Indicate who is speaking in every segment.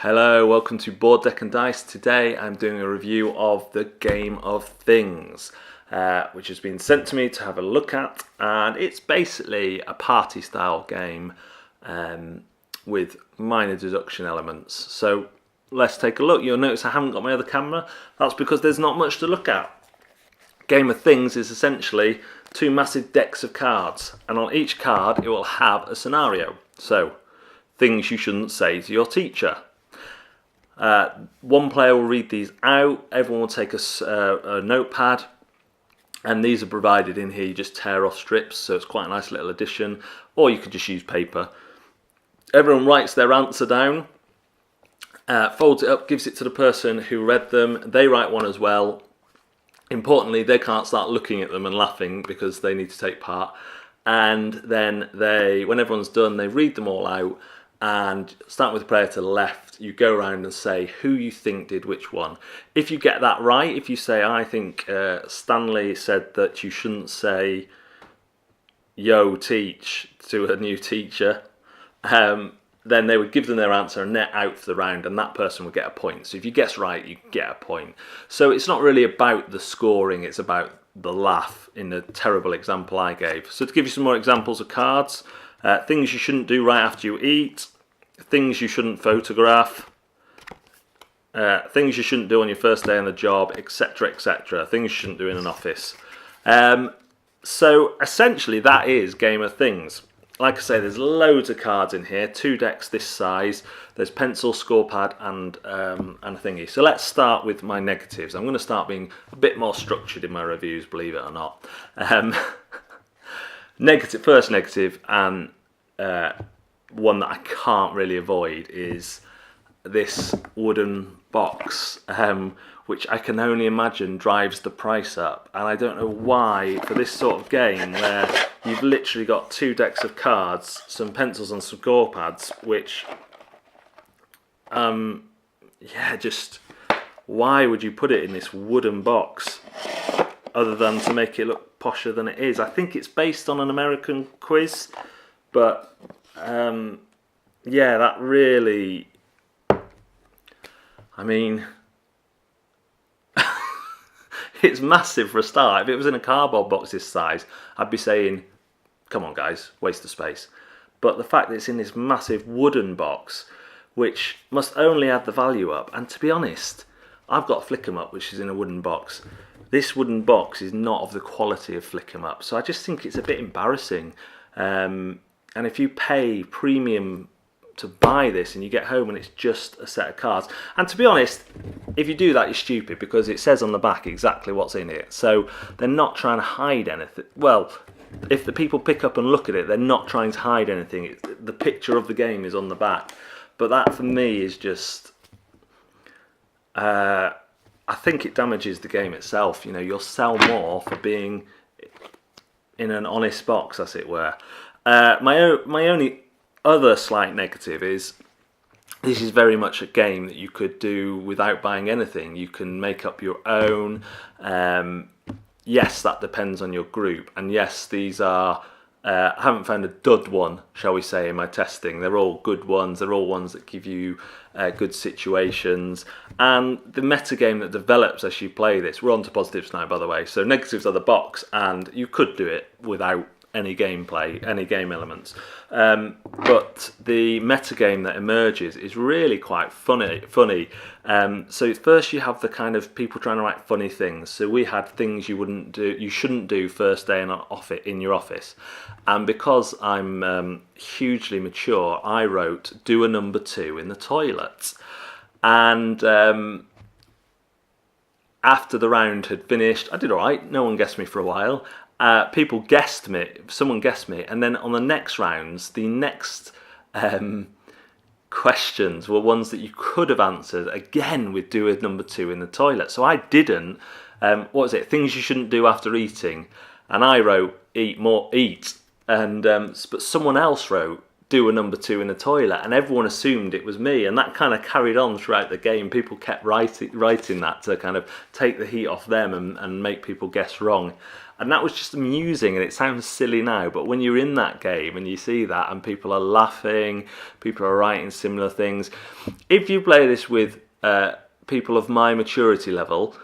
Speaker 1: Hello, welcome to Board Deck and Dice. Today I'm doing a review of the Game of Things, which has been sent to me to have a look at, and it's basically a party style game with minor deduction elements. So let's take a look. You'll notice I haven't got my other camera. That's because there's not much to look at. Game of Things is essentially two massive decks of cards, and on each card it will have a scenario. So, things you shouldn't say to your teacher. One player will read these out, everyone will take a notepad, and these are provided in here. You just tear off strips, so it's quite a nice little addition, or you could just use paper. Everyone writes their answer down, folds it up, gives it to the person who read them. They write one as well. Importantly, they can't start looking at them and laughing because they need to take part. And then when everyone's done, they read them all out. And starting with the player to the left, you go around and say who you think did which one. If you get that right, if you say, I think Stanley said that you shouldn't say yo teach to a new teacher, then they would give them their answer and net out for the round, and that person would get a point. So if you guess right, you get a point. So it's not really about the scoring, it's about the laugh in the terrible example I gave. So to give you some more examples of cards, things you shouldn't do right after you eat, things you shouldn't photograph, things you shouldn't do on your first day on the job, etc, etc, things you shouldn't do in an office. So essentially that is Game of Things. Like I say, there's loads of cards in here, 2 decks this size, there's pencil, scorepad and a thingy. So let's start with my negatives. I'm going to start being a bit more structured in my reviews, believe it or not. First negative, and one that I can't really avoid, is this wooden box, which I can only imagine drives the price up. And I don't know why, for this sort of game where you've literally got 2 decks of cards, some pencils and some scorepads, which, just why would you put it in this wooden box other than to make it look posher than it is? I think it's based on an American quiz, but that really, I mean, it's massive for a start. If it was in a cardboard box this size, I'd be saying, come on guys, waste of space. But the fact that it's in this massive wooden box, which must only add the value up, and to be honest, I've got Flick 'em Up, which is in a wooden box. This wooden box is not of the quality of Flick 'em Up, so I just think it's a bit embarrassing. And if you pay premium to buy this and you get home and it's just a set of cards, and to be honest, if you do that, you're stupid, because it says on the back exactly what's in it. So they're not trying to hide anything. Well, if the people pick up and look at it, they're not trying to hide anything. The picture of the game is on the back. But that for me is just, I think it damages the game itself. You know, you'll sell more for being in an honest box, as it were. My only other slight negative is this is very much a game that you could do without buying anything. You can make up your own. Yes, that depends on your group, and yes, these are, I haven't found a dud one, shall we say, in my testing. They're all good ones, they're all ones that give you good situations, and the metagame that develops as you play this. We're on to positives now, by the way. So negatives are the box, and you could do it without any gameplay, any game elements. But the metagame that emerges is really quite funny. So first you have the kind of people trying to write funny things. So we had things you shouldn't do first day in your office. And because I'm hugely mature, I wrote, do a number 2 in the toilet. And after the round had finished, I did all right. No one guessed me for a while. Someone guessed me, and then on the next rounds, the next questions were ones that you could have answered, again with do a number 2 in the toilet. So I didn't, what was it, things you shouldn't do after eating, and I wrote eat, and but someone else wrote do a number 2 in the toilet, and everyone assumed it was me, and that kind of carried on throughout the game. People kept writing that to kind of take the heat off them and make people guess wrong. And that was just amusing, and it sounds silly now, but when you're in that game and you see that and people are laughing, people are writing similar things, if you play this with people of my maturity level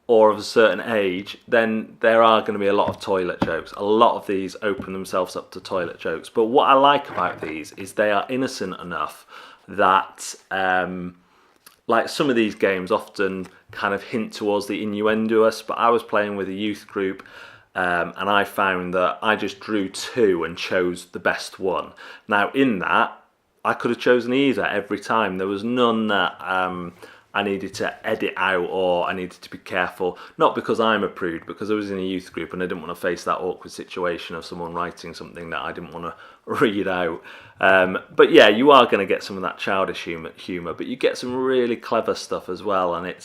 Speaker 1: or of a certain age, then there are going to be a lot of toilet jokes. A lot of these open themselves up to toilet jokes. But what I like about these is they are innocent enough that, like some of these games often kind of hint towards the innuendoous, but I was playing with a youth group, and I found that I just drew two and chose the best one. Now in that, I could have chosen either every time. There was none that I needed to edit out or I needed to be careful. Not because I'm a prude, because I was in a youth group and I didn't want to face that awkward situation of someone writing something that I didn't want to read out. But yeah, you are going to get some of that childish humour, but you get some really clever stuff as well, and it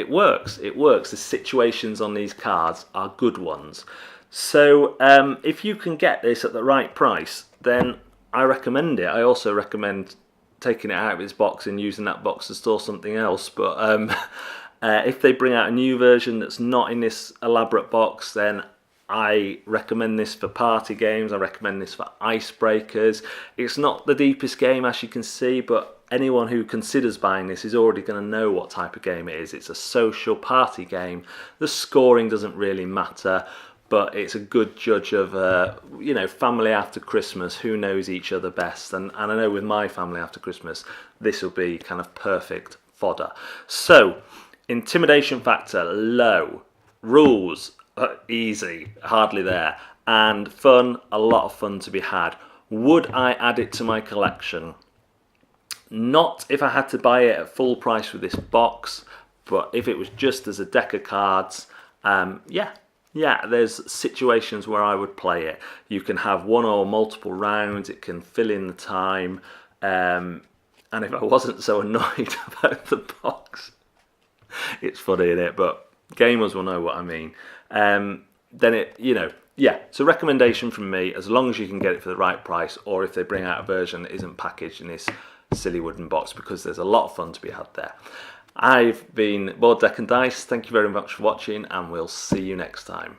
Speaker 1: works. It works. The situations on these cards are good ones. So if you can get this at the right price, then I recommend it. I also recommend taking it out of its box and using that box to store something else. But if they bring out a new version that's not in this elaborate box, then I recommend this for party games. I recommend this for icebreakers. It's not the deepest game, as you can see, but anyone who considers buying this is already going to know what type of game it is. It's a social party game. The scoring doesn't really matter, but it's a good judge of, family after Christmas, who knows each other best. And I know with my family after Christmas, this will be kind of perfect fodder. So, intimidation factor, low. Rules, easy, hardly there. And fun, a lot of fun to be had. Would I add it to my collection? Not if I had to buy it at full price with this box, but if it was just as a deck of cards, yeah, there's situations where I would play it. You can have one or multiple rounds, it can fill in the time, and if I wasn't so annoyed about the box, it's funny, isn't it? But gamers will know what I mean. Then it's a recommendation from me, as long as you can get it for the right price, or if they bring out a version that isn't packaged in this silly wooden box, because there's a lot of fun to be had there. I've been Board Deck and Dice. Thank you very much for watching, and we'll see you next time.